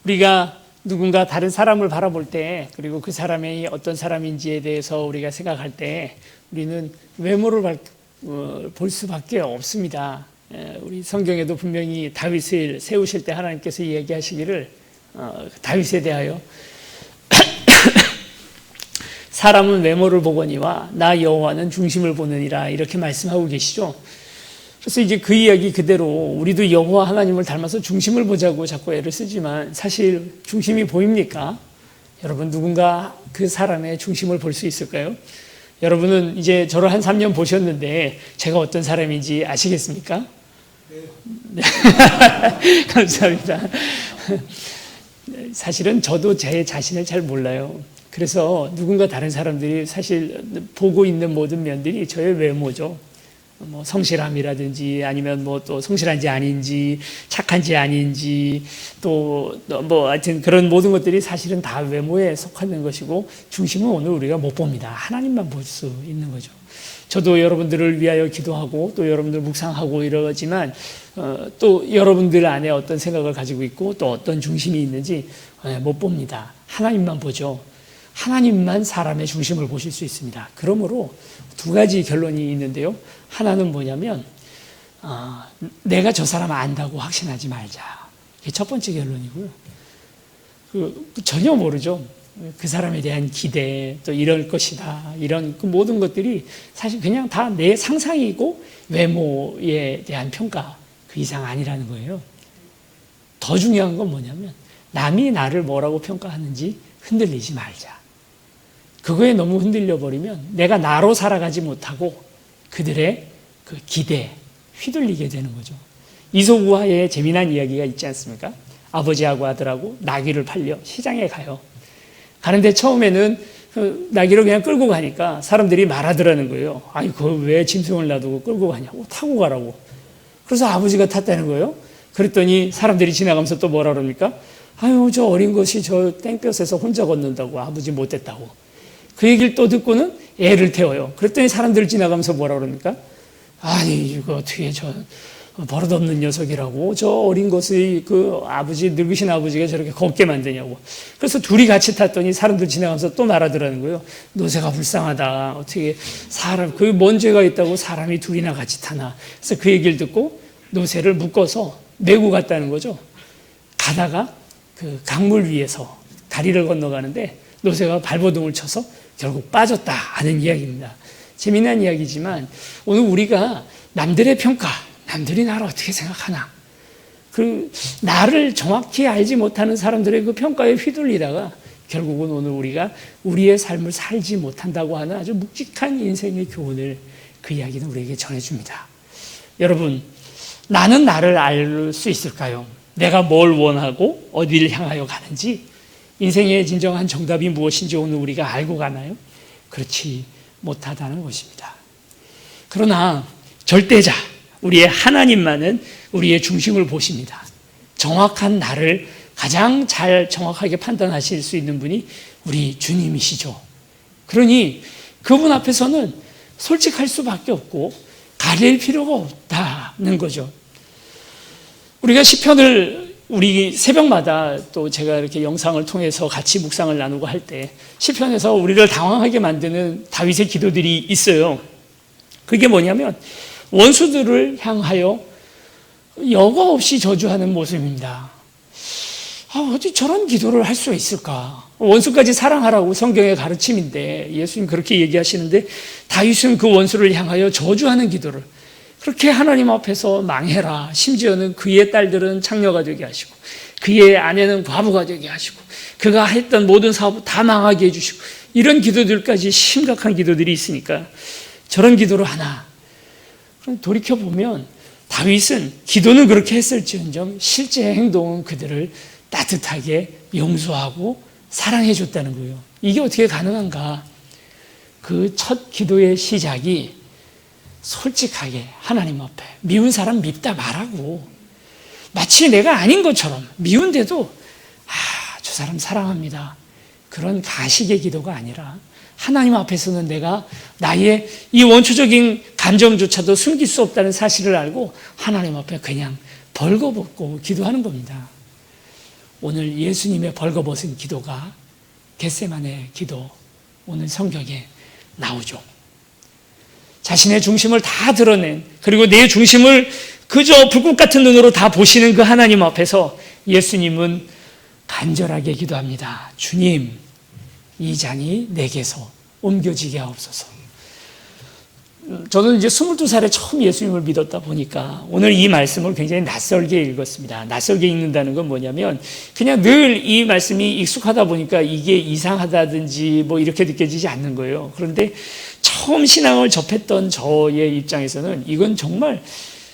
우리가 누군가 다른 사람을 바라볼 때, 그리고 그 사람이 어떤 사람인지에 대해서 우리가 생각할 때 우리는 외모를 볼 수밖에 없습니다. 우리 성경에도 분명히 다윗을 세우실 때 하나님께서 얘기하시기를 다윗에 대하여 사람은 외모를 보거니와 나 여호와는 중심을 보느니라, 이렇게 말씀하고 계시죠. 그래서 이제 그 이야기 그대로 우리도 여호와 하나님을 닮아서 중심을 보자고 자꾸 애를 쓰지만, 사실 중심이 보입니까? 여러분, 누군가 그 사람의 중심을 볼 수 있을까요? 여러분은 이제 저를 한 3년 보셨는데 제가 어떤 사람인지 아시겠습니까? 네. 감사합니다. 사실은 저도 제 자신을 잘 몰라요. 그래서 누군가 다른 사람들이 사실 보고 있는 모든 면들이 저의 외모죠. 뭐 성실함이라든지, 아니면 뭐 또 성실한지 아닌지, 착한지 아닌지, 또 뭐 하여튼 그런 모든 것들이 사실은 다 외모에 속하는 것이고, 중심은 오늘 우리가 못 봅니다. 하나님만 볼 수 있는 거죠. 저도 여러분들을 위하여 기도하고 또 여러분들 묵상하고 이러지만 또 여러분들 안에 어떤 생각을 가지고 있고 또 어떤 중심이 있는지 못 봅니다. 하나님만 보죠. 하나님만 사람의 중심을 보실 수 있습니다. 그러므로 두 가지 결론이 있는데요. 하나는 뭐냐면 내가 저 사람 안다고 확신하지 말자. 이게 첫 번째 결론이고요. 전혀 모르죠. 그 사람에 대한 기대, 또 이럴 것이다, 이런 그 모든 것들이 사실 그냥 다 내 상상이고 외모에 대한 평가 그 이상 아니라는 거예요. 더 중요한 건 뭐냐면 남이 나를 뭐라고 평가하는지 흔들리지 말자. 그거에 너무 흔들려 버리면 내가 나로 살아가지 못하고 그들의 그 기대에 휘둘리게 되는 거죠. 이솝우화의 재미난 이야기가 있지 않습니까? 아버지하고 아들하고 나귀를 팔려 시장에 가요. 가는데 처음에는 나귀를 그냥 끌고 가니까 사람들이 말하더라는 거예요. 아니, 그걸 왜 짐승을 놔두고 끌고 가냐고, 타고 가라고. 그래서 아버지가 탔다는 거예요. 그랬더니 사람들이 지나가면서 또 뭐라 그럽니까? 아유, 저 어린 것이 저 땡볕에서 혼자 걷는다고, 아버지 못됐다고. 그 얘기를 또 듣고는 애를 태워요. 그랬더니 사람들 지나가면서 뭐라 그럽니까? 아니, 이거 어떻게 저 버릇없는 녀석이라고, 저 어린 것의 그 아버지, 늙으신 아버지가 저렇게 걷게 만드냐고. 그래서 둘이 같이 탔더니 사람들 지나가면서 또 말하더라는 거예요. 노새가 불쌍하다. 어떻게 사람, 그 뭔 죄가 있다고 사람이 둘이나 같이 타나. 그래서 그 얘기를 듣고 노새를 묶어서 메고 갔다는 거죠. 가다가 그 강물 위에서 다리를 건너가는데 노새가 발버둥을 쳐서 결국 빠졌다 하는 이야기입니다. 재미난 이야기지만 오늘 우리가 남들의 평가, 남들이 나를 어떻게 생각하나, 그 나를 정확히 알지 못하는 사람들의 그 평가에 휘둘리다가 결국은 오늘 우리가 우리의 삶을 살지 못한다고 하는 아주 묵직한 인생의 교훈을 그 이야기는 우리에게 전해줍니다. 여러분, 나는 나를 알 수 있을까요? 내가 뭘 원하고 어디를 향하여 가는지, 인생의 진정한 정답이 무엇인지 오늘 우리가 알고 가나요? 그렇지 못하다는 것입니다. 그러나 절대자, 우리의 하나님만은 우리의 중심을 보십니다. 정확한 나를 가장 잘 정확하게 판단하실 수 있는 분이 우리 주님이시죠. 그러니 그분 앞에서는 솔직할 수밖에 없고 가릴 필요가 없다는 거죠. 우리가 시편을 우리 새벽마다 또 제가 이렇게 영상을 통해서 같이 묵상을 나누고 할 때 시편에서 우리를 당황하게 만드는 다윗의 기도들이 있어요. 그게 뭐냐면 원수들을 향하여 여과 없이 저주하는 모습입니다. 어디 저런 기도를 할 수 있을까? 원수까지 사랑하라고 성경의 가르침인데 예수님 그렇게 얘기하시는데 다윗은 그 원수를 향하여 저주하는 기도를, 그렇게 하나님 앞에서 망해라, 심지어는 그의 딸들은 창녀가 되게 하시고 그의 아내는 과부가 되게 하시고 그가 했던 모든 사업을 다 망하게 해주시고, 이런 기도들까지 심각한 기도들이 있으니까 저런 기도를 하나. 돌이켜보면 다윗은 기도는 그렇게 했을지언정 실제 행동은 그들을 따뜻하게 용서하고 사랑해 줬다는 거예요. 이게 어떻게 가능한가? 그 첫 기도의 시작이 솔직하게 하나님 앞에 미운 사람 밉다 말하고, 마치 내가 아닌 것처럼 미운데도 저 사람 사랑합니다, 그런 가식의 기도가 아니라 하나님 앞에서는 내가 나의 이 원초적인 감정조차도 숨길 수 없다는 사실을 알고 하나님 앞에 그냥 벌거벗고 기도하는 겁니다. 오늘 예수님의 벌거벗은 기도가 겟세마네 기도, 오늘 성경에 나오죠. 자신의 중심을 다 드러낸, 그리고 내 중심을 그저 불꽃 같은 눈으로 다 보시는 그 하나님 앞에서 예수님은 간절하게 기도합니다. 주님, 이 잔이 내게서 옮겨지게 하옵소서. 저는 이제 22살에 처음 예수님을 믿었다 보니까 오늘 이 말씀을 굉장히 낯설게 읽었습니다. 낯설게 읽는다는 건 뭐냐면 그냥 늘 이 말씀이 익숙하다 보니까 이게 이상하다든지 뭐 이렇게 느껴지지 않는 거예요. 그런데 처음 신앙을 접했던 저의 입장에서는 이건 정말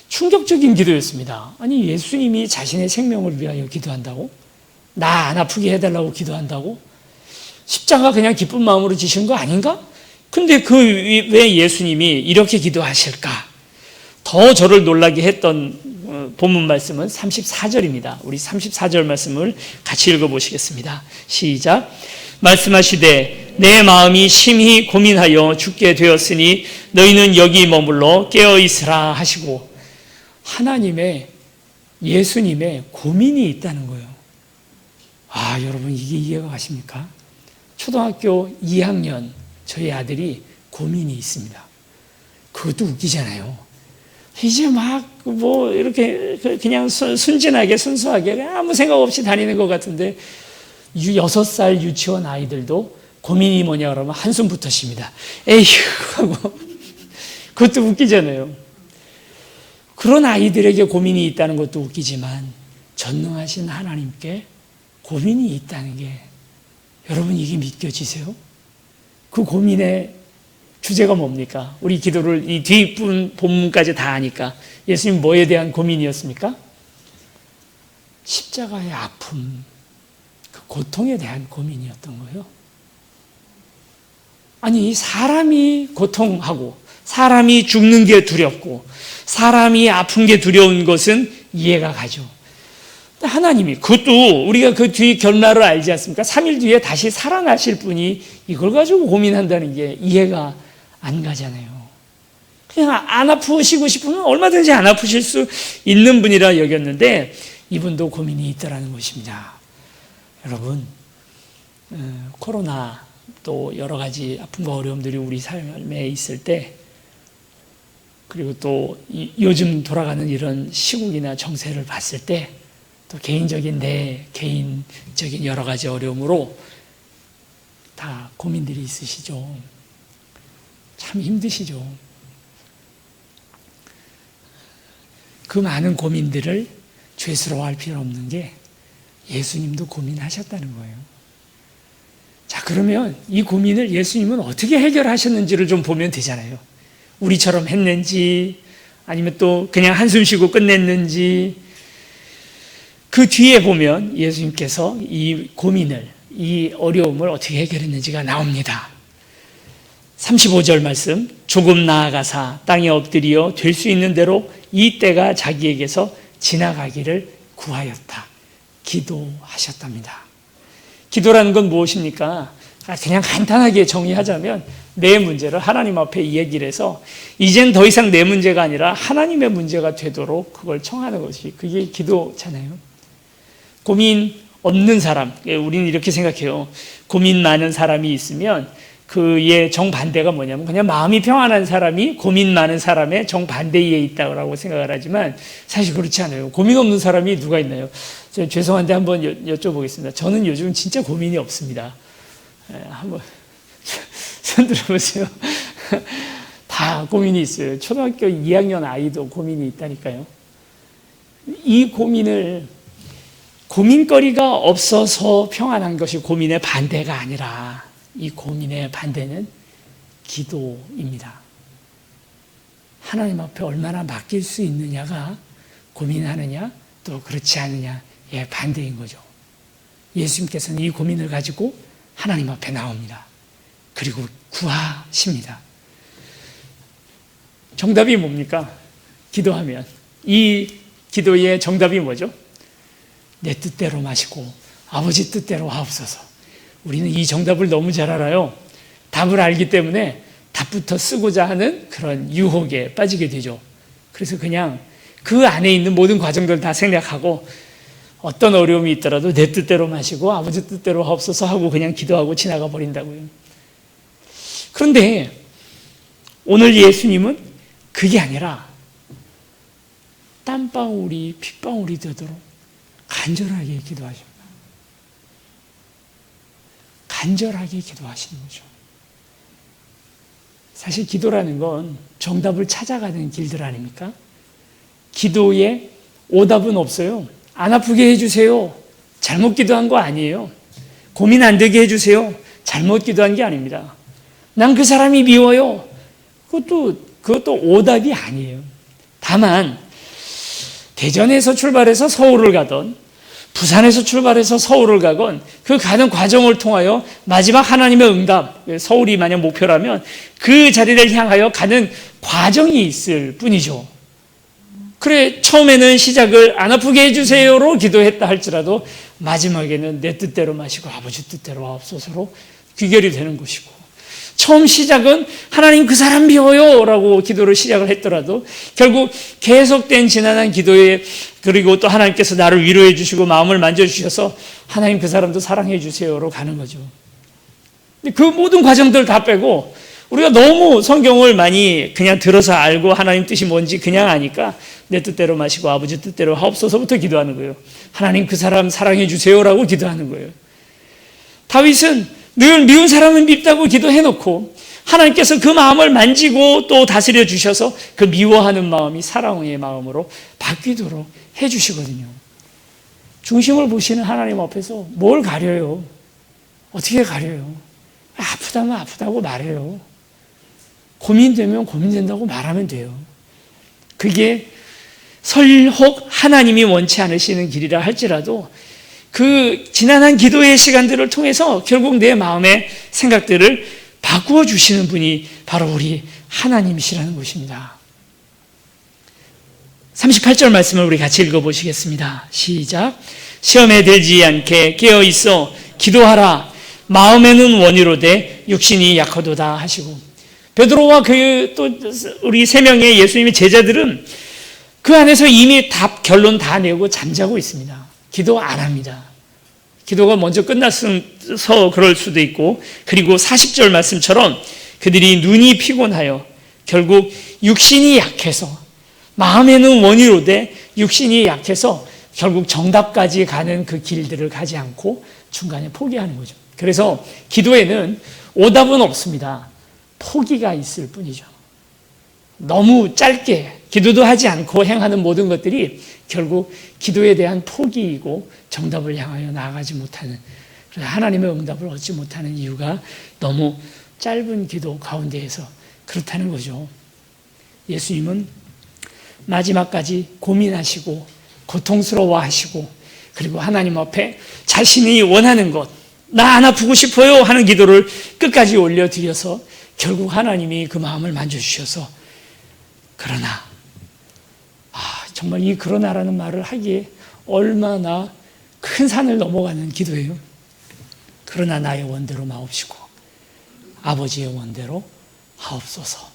충격적인 기도였습니다. 아니, 예수님이 자신의 생명을 위하여 기도한다고? 나 안 아프게 해달라고 기도한다고? 십자가 그냥 기쁜 마음으로 지신 거 아닌가? 근데 왜 예수님이 이렇게 기도하실까? 더 저를 놀라게 했던 본문 말씀은 34절입니다. 우리 34절 말씀을 같이 읽어보시겠습니다. 시작. 말씀하시되 내 마음이 심히 고민하여 죽게 되었으니 너희는 여기 머물러 깨어있으라 하시고, 예수님의 고민이 있다는 거예요. 아, 여러분, 이게 이해가 가십니까? 초등학교 2학년 저희 아들이 고민이 있습니다. 그것도 웃기잖아요. 이제 뭐 이렇게 그냥 순진하게 순수하게 아무 생각 없이 다니는 것 같은데 6살 유치원 아이들도 고민이 뭐냐 그러면 한숨부터 쉽니다. 에휴 하고. 그것도 웃기잖아요. 그런 아이들에게 고민이 있다는 것도 웃기지만 전능하신 하나님께 고민이 있다는 게, 여러분, 이게 믿겨지세요? 그 고민의 주제가 뭡니까? 우리 기도를 이 뒷본문까지 다 하니까 예수님 뭐에 대한 고민이었습니까? 십자가의 아픔, 그 고통에 대한 고민이었던 거예요. 아니, 사람이 고통하고 사람이 죽는 게 두렵고 사람이 아픈 게 두려운 것은 이해가 가죠. 하나님이, 그것도 우리가 그 뒤 결말을 알지 않습니까? 3일 뒤에 다시 살아나실 분이 이걸 가지고 고민한다는 게 이해가 안 가잖아요. 그냥 안 아프시고 싶으면 얼마든지 안 아프실 수 있는 분이라 여겼는데 이분도 고민이 있다라는 것입니다. 여러분, 코로나 또 여러 가지 아픔과 어려움들이 우리 삶에 있을 때, 그리고 또 요즘 돌아가는 이런 시국이나 정세를 봤을 때, 또 내 개인적인 여러 가지 어려움으로 다 고민들이 있으시죠. 참 힘드시죠. 그 많은 고민들을 죄스러워할 필요 없는 게 예수님도 고민하셨다는 거예요. 자, 그러면 이 고민을 예수님은 어떻게 해결하셨는지를 좀 보면 되잖아요. 우리처럼 했는지 아니면 또 그냥 한숨 쉬고 끝냈는지. 그 뒤에 보면 예수님께서 이 고민을, 이 어려움을 어떻게 해결했는지가 나옵니다. 35절 말씀, 조금 나아가사 땅에 엎드려 될 수 있는 대로 이 때가 자기에게서 지나가기를 구하였다. 기도하셨답니다. 기도라는 건 무엇입니까? 그냥 간단하게 정의하자면 내 문제를 하나님 앞에 얘기를 해서 이젠 더 이상 내 문제가 아니라 하나님의 문제가 되도록 그걸 청하는 것이, 그게 기도잖아요. 고민 없는 사람, 우리는 이렇게 생각해요. 고민 많은 사람이 있으면 그의 정반대가 뭐냐면 그냥 마음이 평안한 사람이 고민 많은 사람의 정반대에 있다고 생각을 하지만 사실 그렇지 않아요. 고민 없는 사람이 누가 있나요? 죄송한데 한번 여쭤보겠습니다. 저는 요즘 진짜 고민이 없습니다. 한번 손 들어보세요. 다 고민이 있어요. 초등학교 2학년 아이도 고민이 있다니까요. 이 고민거리가 없어서 평안한 것이 고민의 반대가 아니라, 이 고민의 반대는 기도입니다. 하나님 앞에 얼마나 맡길 수 있느냐가 고민하느냐 또 그렇지 않느냐의 반대인 거죠. 예수님께서는 이 고민을 가지고 하나님 앞에 나옵니다. 그리고 구하십니다. 정답이 뭡니까? 기도하면 이 기도의 정답이 뭐죠? 내 뜻대로 마시고 아버지 뜻대로 하옵소서. 우리는 이 정답을 너무 잘 알아요. 답을 알기 때문에 답부터 쓰고자 하는 그런 유혹에 빠지게 되죠. 그래서 그냥 그 안에 있는 모든 과정들을 다 생략하고 어떤 어려움이 있더라도 내 뜻대로 마시고 아버지 뜻대로 하옵소서 하고 그냥 기도하고 지나가 버린다고요. 그런데 오늘 예수님은 그게 아니라 땀방울이 핏방울이 되도록 간절하게 기도하십니다. 간절하게 기도하시는 거죠. 사실 기도라는 건 정답을 찾아가는 길들 아닙니까? 기도에 오답은 없어요. 안 아프게 해주세요. 잘못 기도한 거 아니에요. 고민 안 되게 해주세요. 잘못 기도한 게 아닙니다. 난 그 사람이 미워요. 그것도 오답이 아니에요. 다만 대전에서 출발해서 서울을 가던 부산에서 출발해서 서울을 가건 그 가는 과정을 통하여 마지막 하나님의 응답, 서울이 만약 목표라면 그 자리를 향하여 가는 과정이 있을 뿐이죠. 그래, 처음에는 시작을 안 아프게 해주세요로 기도했다 할지라도 마지막에는 내 뜻대로 마시고 아버지 뜻대로 하옵소서로 귀결이 되는 것이고, 처음 시작은 하나님 그 사람 미워요 라고 기도를 시작을 했더라도 결국 계속된 지난한 기도에, 그리고 또 하나님께서 나를 위로해 주시고 마음을 만져주셔서 하나님 그 사람도 사랑해 주세요로 가는 거죠. 그 모든 과정들 다 빼고 우리가 너무 성경을 많이 그냥 들어서 알고 하나님 뜻이 뭔지 그냥 아니까 내 뜻대로 마시고 아버지 뜻대로 하옵소서부터 기도하는 거예요. 하나님 그 사람 사랑해 주세요라고 기도하는 거예요. 다윗은 늘 미운 사람은 밉다고 기도해놓고 하나님께서 그 마음을 만지고 또 다스려 주셔서 그 미워하는 마음이 사랑의 마음으로 바뀌도록 해주시거든요. 중심을 보시는 하나님 앞에서 뭘 가려요? 어떻게 가려요? 아프다면 아프다고 말해요. 고민되면 고민된다고 말하면 돼요. 그게 설혹 하나님이 원치 않으시는 길이라 할지라도 그 지난한 기도의 시간들을 통해서 결국 내 마음의 생각들을 바꾸어 주시는 분이 바로 우리 하나님이시라는 것입니다. 38절 말씀을 우리 같이 읽어보시겠습니다. 시작. 시험에 들지 않게 깨어있어 기도하라. 마음에는 원이로되 육신이 약하도다 하시고, 베드로와 또 우리 세 명의 예수님의 제자들은 그 안에서 이미 답 결론 다 내고 잠자고 있습니다. 기도 안 합니다. 기도가 먼저 끝났어서 그럴 수도 있고, 그리고 40절 말씀처럼 그들이 눈이 피곤하여 결국 육신이 약해서, 마음에는 원이로되 육신이 약해서 결국 정답까지 가는 그 길들을 가지 않고 중간에 포기하는 거죠. 그래서 기도에는 오답은 없습니다. 포기가 있을 뿐이죠. 너무 짧게 기도도 하지 않고 행하는 모든 것들이 결국 기도에 대한 포기이고 정답을 향하여 나아가지 못하는, 하나님의 응답을 얻지 못하는 이유가 너무 짧은 기도 가운데에서 그렇다는 거죠. 예수님은 마지막까지 고민하시고 고통스러워하시고, 그리고 하나님 앞에 자신이 원하는 것, 나 안 아프고 싶어요 하는 기도를 끝까지 올려드려서 결국 하나님이 그 마음을 만져주셔서, 그러나 정말 이 그러나라는 말을 하기에 얼마나 큰 산을 넘어가는 기도예요. 그러나 나의 원대로 마옵시고 아버지의 원대로 하옵소서.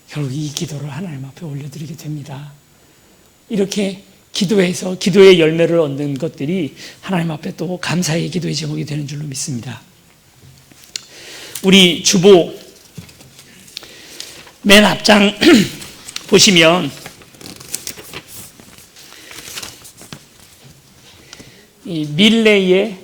결국 이 기도를 하나님 앞에 올려드리게 됩니다. 이렇게 기도해서 기도의 열매를 얻는 것들이 하나님 앞에 또 감사의 기도의 제목이 되는 줄로 믿습니다. 우리 주보 맨 앞장 보시면 이 밀레의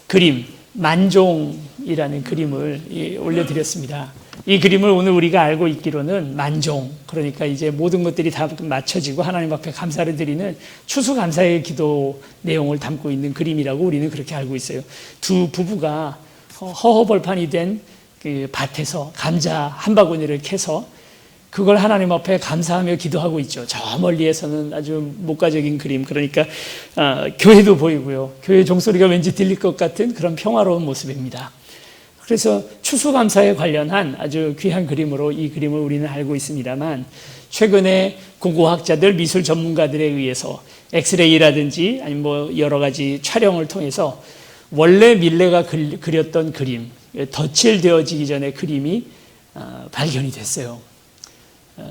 그림, 만종이라는 그림을 올려드렸습니다. 이 그림을 오늘 우리가 알고 있기로는 만종, 그러니까 이제 모든 것들이 다 맞춰지고 하나님 앞에 감사를 드리는 추수감사의 기도 내용을 담고 있는 그림이라고 우리는 그렇게 알고 있어요. 두 부부가 허허벌판이 된 그 밭에서 감자 한 바구니를 캐서 그걸 하나님 앞에 감사하며 기도하고 있죠. 저 멀리에서는 아주 목가적인 그림, 그러니까 교회도 보이고요. 교회 종소리가 왠지 들릴 것 같은 그런 평화로운 모습입니다. 그래서 추수감사에 관련한 아주 귀한 그림으로 이 그림을 우리는 알고 있습니다만, 최근에 고고학자들, 미술 전문가들에 의해서 엑스레이라든지 아니면 뭐 여러 가지 촬영을 통해서 원래 밀레가 그렸던 그림, 덧칠되어지기 전에 그림이 발견이 됐어요.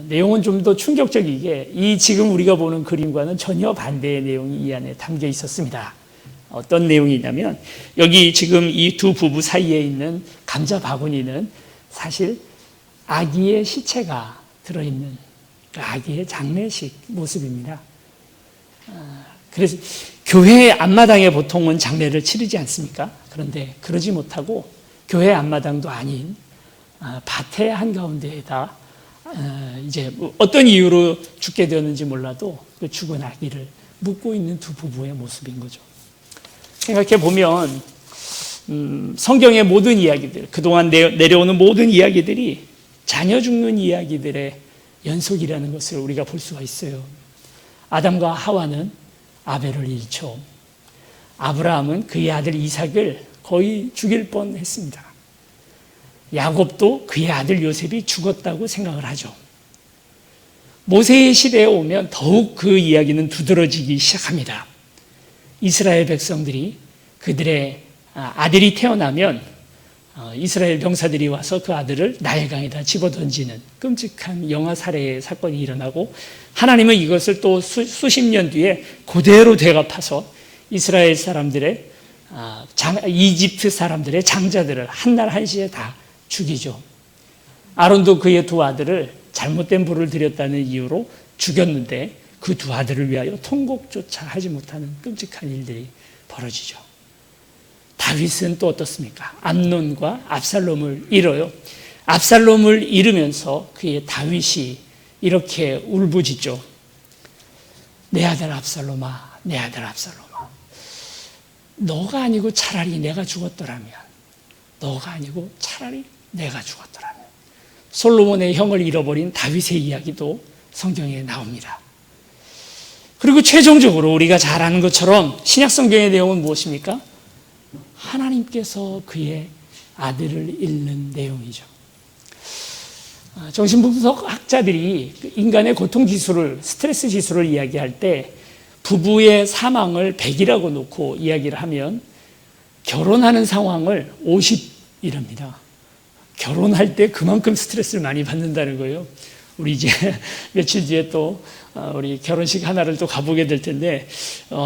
내용은 좀 더 충격적이게 이 지금 우리가 보는 그림과는 전혀 반대의 내용이 이 안에 담겨 있었습니다. 어떤 내용이냐면 여기 지금 이 두 부부 사이에 있는 감자 바구니는 사실 아기의 시체가 들어있는 아기의 장례식 모습입니다. 그래서 교회 앞마당에 보통은 장례를 치르지 않습니까? 그런데 그러지 못하고 교회 앞마당도 아닌 밭의 한가운데에다 이제 어떤 이유로 죽게 되었는지 몰라도 그 죽은 아기를 묻고 있는 두 부부의 모습인 거죠. 생각해 보면 성경의 모든 이야기들, 그동안 내려오는 모든 이야기들이 자녀 죽는 이야기들의 연속이라는 것을 우리가 볼 수가 있어요. 아담과 하와는 아벨을 잃죠. 아브라함은 그의 아들 이삭을 거의 죽일 뻔했습니다. 야곱도 그의 아들 요셉이 죽었다고 생각을 하죠. 모세의 시대에 오면 더욱 그 이야기는 두드러지기 시작합니다. 이스라엘 백성들이 그들의 아들이 태어나면 이스라엘 병사들이 와서 그 아들을 나일강에다 집어던지는 끔찍한 영아 살해의 사건이 일어나고 하나님은 이것을 또 수십 년 뒤에 그대로 되갚아서 이스라엘 사람들의 이집트 사람들의 장자들을 한날 한시에 다 죽이죠. 아론도 그의 두 아들을 잘못된 불을 들였다는 이유로 죽였는데 그 두 아들을 위하여 통곡조차 하지 못하는 끔찍한 일들이 벌어지죠. 다윗은 또 어떻습니까? 암논과 압살롬을 잃어요. 압살롬을 잃으면서 그의 다윗이 이렇게 울부짖죠. 내 아들 압살롬아, 내 아들 압살롬아, 너가 아니고 차라리 내가 죽었더라면, 너가 아니고 차라리 내가 죽었더라면. 솔로몬의 형을 잃어버린 다윗의 이야기도 성경에 나옵니다. 그리고 최종적으로 우리가 잘 아는 것처럼 신약 성경의 내용은 무엇입니까? 하나님께서 그의 아들을 잃는 내용이죠. 정신분석 학자들이 인간의 고통 지수를, 스트레스 지수를 이야기할 때 부부의 사망을 100이라고 놓고 이야기를 하면 결혼하는 상황을 50이랍니다. 결혼할 때 그만큼 스트레스를 많이 받는다는 거예요. 우리 이제 며칠 뒤에 또 우리 결혼식 하나를 또 가보게 될 텐데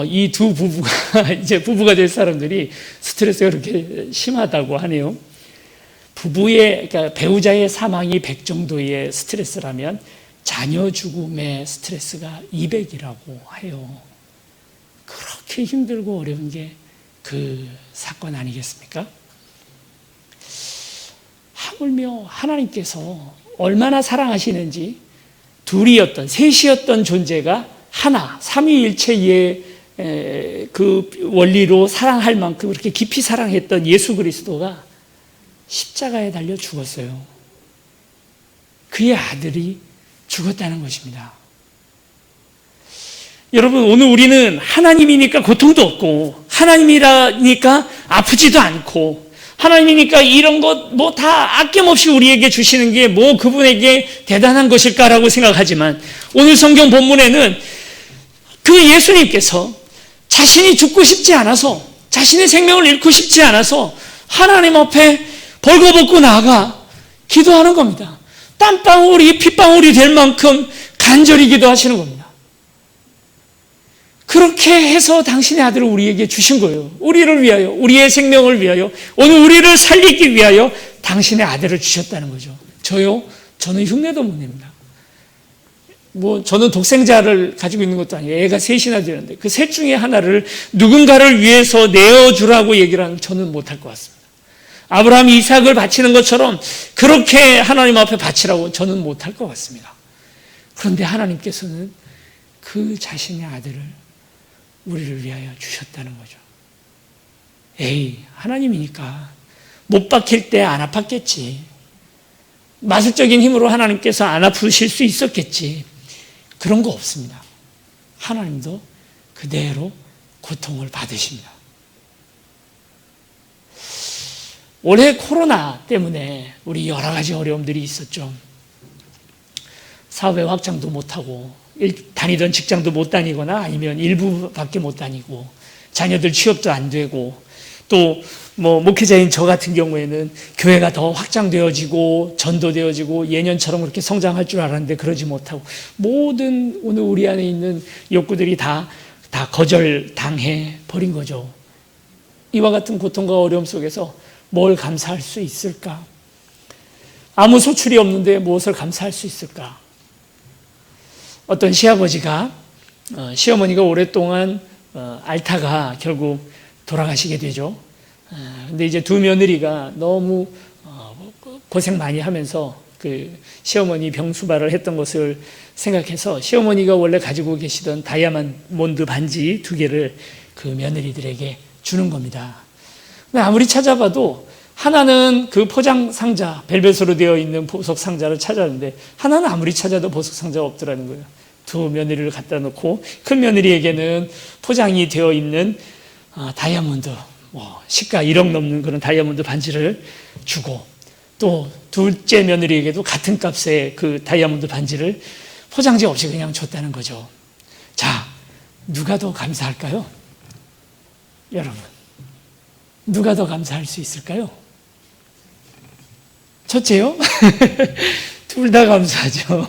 이 두 부부가 이제 부부가 될 사람들이 스트레스가 그렇게 심하다고 하네요. 그러니까 배우자의 사망이 100 정도의 스트레스라면 자녀 죽음의 스트레스가 200이라고 해요. 그렇게 힘들고 어려운 게 그 사건 아니겠습니까? 하물며 하나님께서 얼마나 사랑하시는지 셋이었던 존재가 하나, 삼위일체의 그 원리로 사랑할 만큼 그렇게 깊이 사랑했던 예수 그리스도가 십자가에 달려 죽었어요. 그의 아들이 죽었다는 것입니다. 여러분, 오늘 우리는 하나님이니까 고통도 없고, 하나님이라니까 아프지도 않고, 하나님이니까 이런 것 뭐 다 아낌없이 우리에게 주시는 게 뭐 그분에게 대단한 것일까라고 생각하지만 오늘 성경 본문에는 그 예수님께서 자신이 죽고 싶지 않아서, 자신의 생명을 잃고 싶지 않아서 하나님 앞에 벌거벗고 나아가 기도하는 겁니다. 땀방울이 핏방울이 될 만큼 간절히 기도하시는 겁니다. 그렇게 해서 당신의 아들을 우리에게 주신 거예요. 우리를 위하여, 우리의 생명을 위하여, 오늘 우리를 살리기 위하여 당신의 아들을 주셨다는 거죠. 저는 흉내도 못 냅니다. 저는 독생자를 가지고 있는 것도 아니에요. 애가 셋이나 되는데 그 셋 중에 하나를 누군가를 위해서 내어주라고 얘기를 하는 저는 못할 것 같습니다. 아브라함이 이삭을 바치는 것처럼 그렇게 하나님 앞에 바치라고 저는 못할 것 같습니다. 그런데 하나님께서는 그 자신의 아들을 우리를 위하여 주셨다는 거죠. 하나님이니까 못 박힐 때 안 아팠겠지. 마술적인 힘으로 하나님께서 안 아프실 수 있었겠지. 그런 거 없습니다. 하나님도 그대로 고통을 받으십니다. 올해 코로나 때문에 우리 여러 가지 어려움들이 있었죠. 사업의 확장도 못하고 다니던 직장도 못 다니거나 아니면 일부밖에 못 다니고 자녀들 취업도 안 되고 또 목회자인 저 같은 경우에는 교회가 더 확장되어지고 전도되어지고 예년처럼 그렇게 성장할 줄 알았는데 그러지 못하고 모든 오늘 우리 안에 있는 욕구들이 다 거절당해 버린 거죠. 이와 같은 고통과 어려움 속에서 뭘 감사할 수 있을까? 아무 소출이 없는데 무엇을 감사할 수 있을까? 어떤 시아버지가 시어머니가 오랫동안 앓다가 결국 돌아가시게 되죠. 근데 이제 두 며느리가 너무 고생 많이 하면서 그 시어머니 병수발을 했던 것을 생각해서 시어머니가 원래 가지고 계시던 다이아몬드 반지 2개를 그 며느리들에게 주는 겁니다. 근데 아무리 찾아봐도 하나는 그 포장 상자, 벨벳으로 되어 있는 보석 상자를 찾았는데 하나는 아무리 찾아도 보석 상자가 없더라는 거예요. 두 며느리를 갖다 놓고 큰 며느리에게는 포장이 되어 있는 다이아몬드, 시가 1억 넘는 그런 다이아몬드 반지를 주고 또 둘째 며느리에게도 같은 값의 그 다이아몬드 반지를 포장지 없이 그냥 줬다는 거죠. 자, 누가 더 감사할까요? 여러분, 누가 더 감사할 수 있을까요? 첫째요? 둘 다 감사하죠.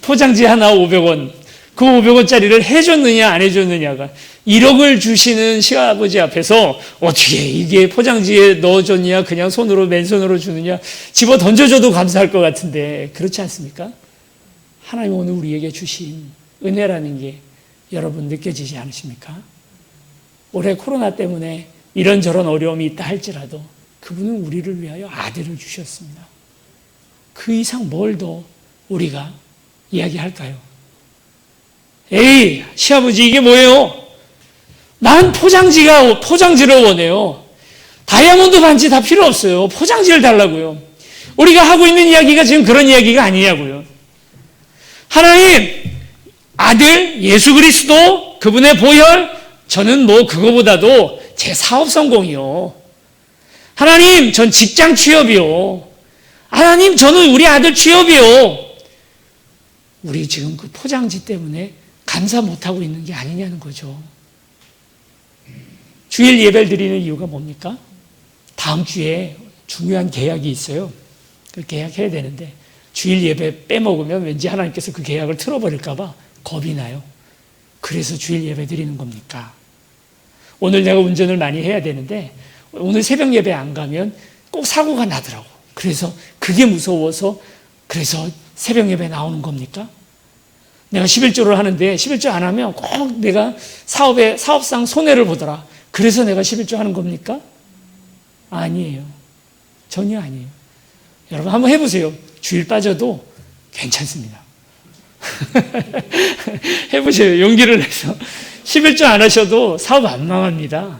포장지 하나 500원, 그 500원짜리를 해줬느냐 안 해줬느냐가 1억을 주시는 시아버지 앞에서 어떻게 이게 포장지에 넣어줬냐, 그냥 손으로 맨손으로 주느냐, 집어 던져줘도 감사할 것 같은데 그렇지 않습니까? 하나님 오늘 우리에게 주신 은혜라는 게 여러분 느껴지지 않으십니까? 올해 코로나 때문에 이런저런 어려움이 있다 할지라도 그분은 우리를 위하여 아들을 주셨습니다. 그 이상 뭘 더 우리가 이야기할까요? 에이, 시아버지 이게 뭐예요? 난 포장지를 원해요. 다이아몬드 반지 다 필요 없어요. 포장지를 달라고요. 우리가 하고 있는 이야기가 지금 그런 이야기가 아니냐고요. 하나님, 아들 예수 그리스도 그분의 보혈, 저는 그거보다도 제 사업 성공이요. 하나님, 전 직장 취업이요. 하나님, 저는 우리 아들 취업이요. 우리 지금 그 포장지 때문에 감사 못하고 있는 게 아니냐는 거죠. 주일 예배를 드리는 이유가 뭡니까? 다음 주에 중요한 계약이 있어요. 그 계약해야 되는데 주일 예배 빼먹으면 왠지 하나님께서 그 계약을 틀어버릴까 봐 겁이 나요. 그래서 주일 예배 드리는 겁니까? 오늘 내가 운전을 많이 해야 되는데 오늘 새벽 예배 안 가면 꼭 사고가 나더라고. 그래서 그게 무서워서 그래서 새벽 예배 나오는 겁니까? 내가 11조를 하는데 11조 안 하면 꼭 내가 사업상 손해를 보더라. 그래서 내가 11조 하는 겁니까? 아니에요. 전혀 아니에요. 여러분 한번 해보세요. 주일 빠져도 괜찮습니다. 해보세요. 용기를 내서 11조 안 하셔도 사업 안 망합니다.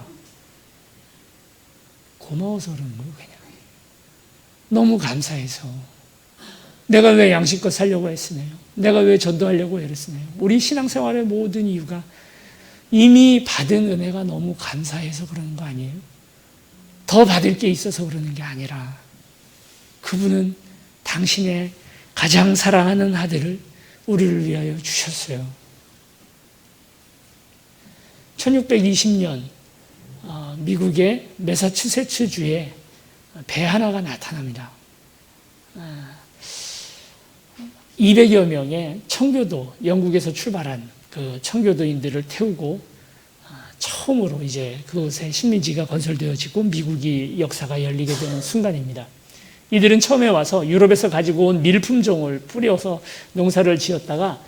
고마워서 그러는 거예요. 그냥 너무 감사해서. 내가 왜 양심껏 살려고 했으네요. 내가 왜 전도하려고 애랬으네요. 우리 신앙생활의 모든 이유가 이미 받은 은혜가 너무 감사해서 그러는 거 아니에요? 더 받을 게 있어서 그러는 게 아니라 그분은 당신의 가장 사랑하는 아들을 우리를 위하여 주셨어요. 1620년 미국의 매사추세츠주에 배 하나가 나타납니다. 200여 명의 청교도, 영국에서 출발한 그 청교도인들을 태우고 처음으로 이제 그곳에 식민지가 건설되어지고 미국이 역사가 열리게 되는 순간입니다. 이들은 처음에 와서 유럽에서 가지고 온 밀품종을 뿌려서 농사를 지었다가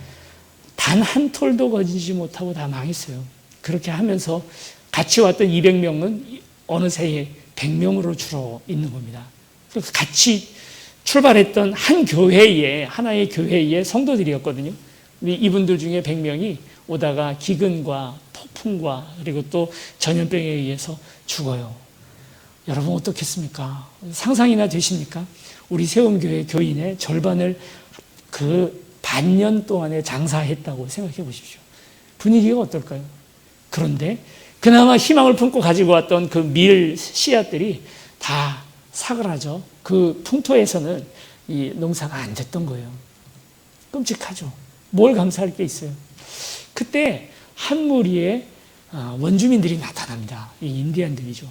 단 한 톨도 거지지 못하고 다 망했어요. 그렇게 하면서 같이 왔던 200명은 어느새에 100명으로 줄어 있는 겁니다. 그래서 같이 출발했던 한 교회에, 하나의 교회의 성도들이었거든요. 이분들 중에 100명이 오다가 기근과 폭풍과 그리고 또 전염병에 의해서 죽어요. 여러분 어떻겠습니까? 상상이나 되십니까? 우리 세움교회 교인의 절반을 그 반년 동안에 장사했다고 생각해 보십시오. 분위기가 어떨까요? 그런데 그나마 희망을 품고 가지고 왔던 그 밀 씨앗들이 다 사그라져 그 풍토에서는 이 농사가 안 됐던 거예요. 끔찍하죠. 뭘 감사할 게 있어요? 그때 한 무리의 원주민들이 나타납니다. 이 인디안들이죠.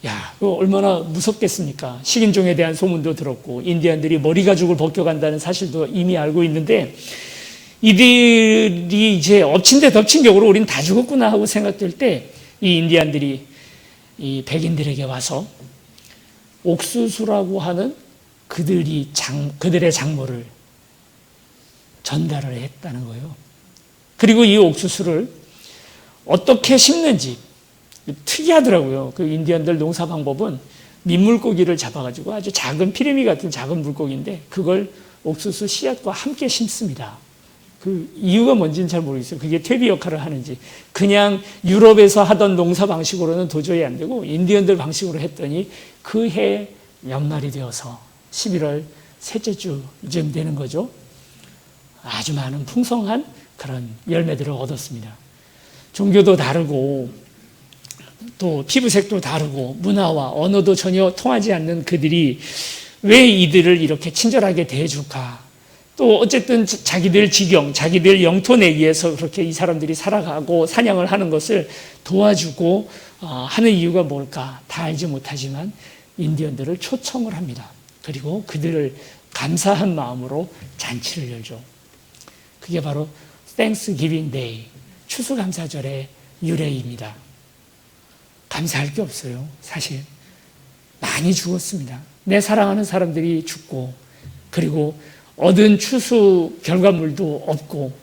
야, 그거 얼마나 무섭겠습니까? 식인종에 대한 소문도 들었고 인디안들이 머리 가죽을 벗겨간다는 사실도 이미 알고 있는데 이들이 이제 엎친 데 덮친 격으로 우린 다 죽었구나 하고 생각될 때 이 인디안들이 이 백인들에게 와서 옥수수라고 하는 그들의 작물을 전달을 했다는 거예요. 그리고 이 옥수수를 어떻게 심는지 특이하더라고요. 그 인디언들 농사 방법은 민물고기를 잡아가지고 아주 작은 피레미 같은 작은 물고기인데 그걸 옥수수 씨앗과 함께 심습니다. 그 이유가 뭔지는 잘 모르겠어요. 그게 퇴비 역할을 하는지. 그냥 유럽에서 하던 농사 방식으로는 도저히 안 되고 인디언들 방식으로 했더니 그 해 연말이 되어서 11월 셋째 주쯤 되는 거죠. 아주 많은 풍성한 그런 열매들을 얻었습니다. 종교도 다르고 또 피부색도 다르고 문화와 언어도 전혀 통하지 않는 그들이 왜 이들을 이렇게 친절하게 대해줄까? 또 어쨌든 자기들 지경, 자기들 영토 내에서 그렇게 이 사람들이 살아가고 사냥을 하는 것을 도와주고 하는 이유가 뭘까? 다 알지 못하지만 인디언들을 초청을 합니다. 그리고 그들을 감사한 마음으로 잔치를 열죠. 그게 바로 Thanksgiving Day, 추수감사절의 유래입니다. 감사할 게 없어요. 사실 많이 죽었습니다. 내 사랑하는 사람들이 죽고 그리고 얻은 추수 결과물도 없고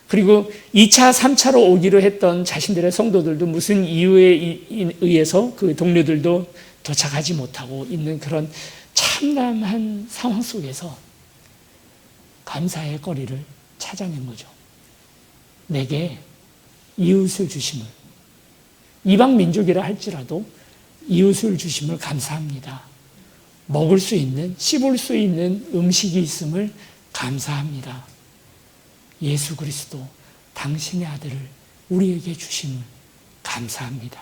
그리고 2차, 3차로 오기로 했던 자신들의 성도들도 무슨 이유에 의해서 그 동료들도 도착하지 못하고 있는 그런 참담한 상황 속에서 감사의 거리를 찾아낸 거죠. 내게 이웃을 주심을, 이방 민족이라 할지라도 이웃을 주심을 감사합니다. 먹을 수 있는, 씹을 수 있는 음식이 있음을 감사합니다. 예수 그리스도 당신의 아들을 우리에게 주심을 감사합니다.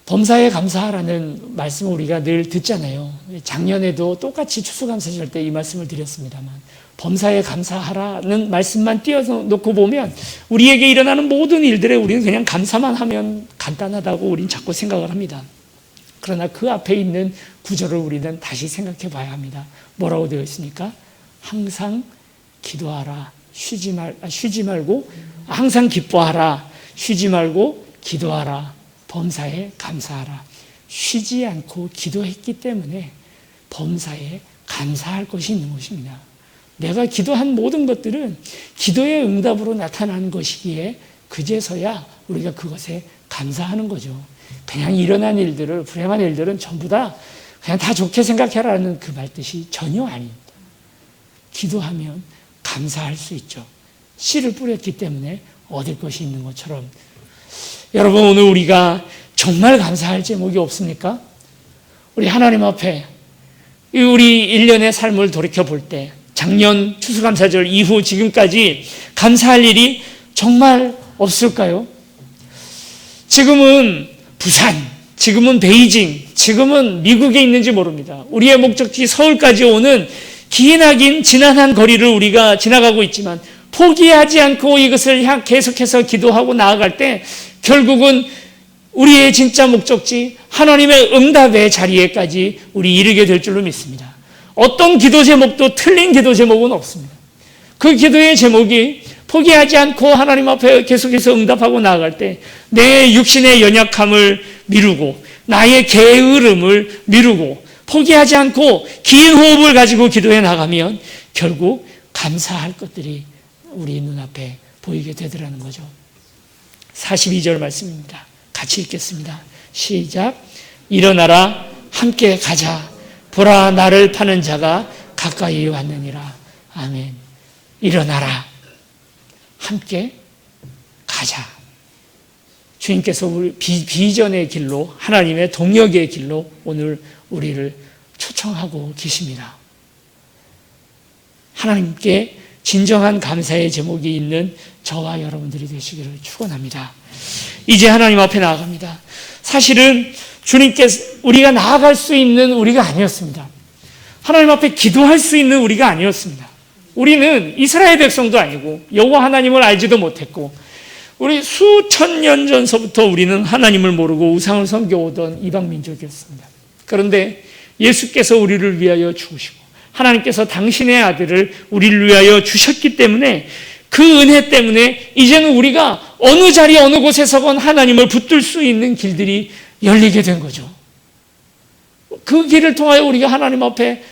범사에 감사하라는 말씀을 우리가 늘 듣잖아요. 작년에도 똑같이 추수감사절 때 이 말씀을 드렸습니다만 범사에 감사하라는 말씀만 띄워놓고 보면 우리에게 일어나는 모든 일들에 우리는 그냥 감사만 하면 간단하다고 우리는 자꾸 생각을 합니다. 그러나 그 앞에 있는 구절을 우리는 다시 생각해 봐야 합니다. 뭐라고 되어 있습니까? 항상 기도하라, 쉬지 말고, 항상 기뻐하라, 쉬지 말고 기도하라, 범사에 감사하라. 쉬지 않고 기도했기 때문에 범사에 감사할 것이 있는 것입니다. 내가 기도한 모든 것들은 기도의 응답으로 나타나는 것이기에 그제서야 우리가 그것에 감사하는 거죠. 그냥 일어난 일들을, 불행한 일들은 전부 다 그냥 다 좋게 생각해라는 그 말뜻이 전혀 아닙니다. 기도하면 감사할 수 있죠. 씨를 뿌렸기 때문에 얻을 것이 있는 것처럼. 여러분, 오늘 우리가 정말 감사할 제목이 없습니까? 우리 하나님 앞에 우리 1년의 삶을 돌이켜볼 때 작년 추수감사절 이후 지금까지 감사할 일이 정말 없을까요? 지금은 부산, 지금은 베이징, 지금은 미국에 있는지 모릅니다. 우리의 목적지 서울까지 오는 기나긴 지난한 거리를 우리가 지나가고 있지만 포기하지 않고 이것을 계속해서 기도하고 나아갈 때 결국은 우리의 진짜 목적지 하나님의 응답의 자리에까지 우리 이르게 될 줄로 믿습니다. 어떤 기도 제목도 틀린 기도 제목은 없습니다. 그 기도의 제목이 포기하지 않고 하나님 앞에 계속해서 응답하고 나아갈 때 내 육신의 연약함을 미루고 나의 게으름을 미루고 포기하지 않고 긴 호흡을 가지고 기도해 나가면 결국 감사할 것들이 우리 눈앞에 보이게 되더라는 거죠. 42절 말씀입니다. 같이 읽겠습니다. 시작. 일어나라, 함께 가자. 보라, 나를 파는 자가 가까이 왔느니라. 아멘. 일어나라, 함께 가자. 주님께서 우리 비전의 길로, 하나님의 동역의 길로 오늘 우리를 초청하고 계십니다. 하나님께 진정한 감사의 제목이 있는 저와 여러분들이 되시기를 축원합니다. 이제 하나님 앞에 나아갑니다. 사실은 주님께서 우리가 나아갈 수 있는 우리가 아니었습니다. 하나님 앞에 기도할 수 있는 우리가 아니었습니다. 우리는 이스라엘 백성도 아니고 여호와 하나님을 알지도 못했고 우리 수천 년 전서부터 우리는 하나님을 모르고 우상을 섬겨오던 이방 민족이었습니다. 그런데 예수께서 우리를 위하여 죽으시고 하나님께서 당신의 아들을 우리를 위하여 주셨기 때문에 그 은혜 때문에 이제는 우리가 어느 자리 어느 곳에서건 하나님을 붙들 수 있는 길들이 열리게 된 거죠. 그 길을 통하여 우리가 하나님 앞에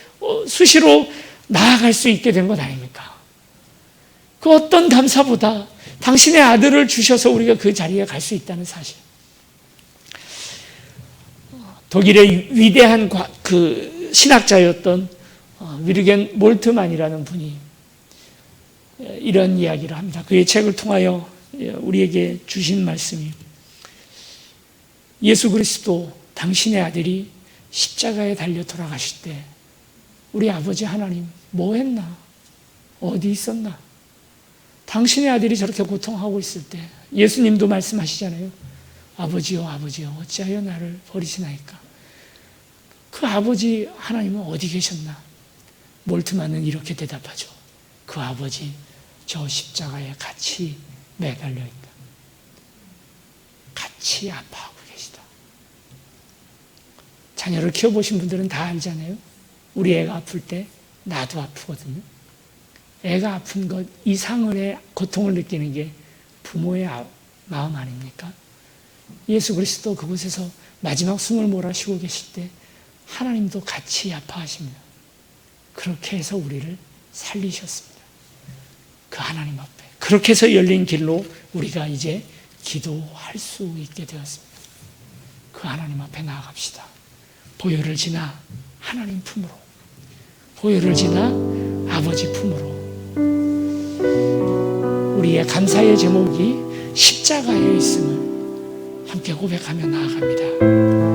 수시로 나아갈 수 있게 된 것 아닙니까? 그 어떤 감사보다 당신의 아들을 주셔서 우리가 그 자리에 갈 수 있다는 사실. 독일의 위대한 그 신학자였던 위르겐 몰트만이라는 분이 이런 이야기를 합니다. 그의 책을 통하여 우리에게 주신 말씀이, 예수 그리스도 당신의 아들이 십자가에 달려 돌아가실 때 우리 아버지 하나님 뭐 했나? 어디 있었나? 당신의 아들이 저렇게 고통하고 있을 때 예수님도 말씀하시잖아요. 아버지요 아버지요 어찌하여 나를 버리시나이까? 그 아버지 하나님은 어디 계셨나? 몰트만은 이렇게 대답하죠. 그 아버지 저 십자가에 같이 매달려 있다. 같이 아파하고 계시다. 자녀를 키워보신 분들은 다 알잖아요. 우리 애가 아플 때 나도 아프거든요. 애가 아픈 것 이상의 고통을 느끼는 게 부모의 마음 아닙니까? 예수 그리스도 그곳에서 마지막 숨을 몰아쉬고 계실 때 하나님도 같이 아파하십니다. 그렇게 해서 우리를 살리셨습니다. 그 하나님 앞에. 그렇게 해서 열린 길로 우리가 이제 기도할 수 있게 되었습니다. 그 하나님 앞에 나아갑시다. 보혈을 지나 하나님 품으로, 보혈을 지나 아버지 품으로. 우리의 감사의 제목이 십자가에 있음을 함께 고백하며 나아갑니다.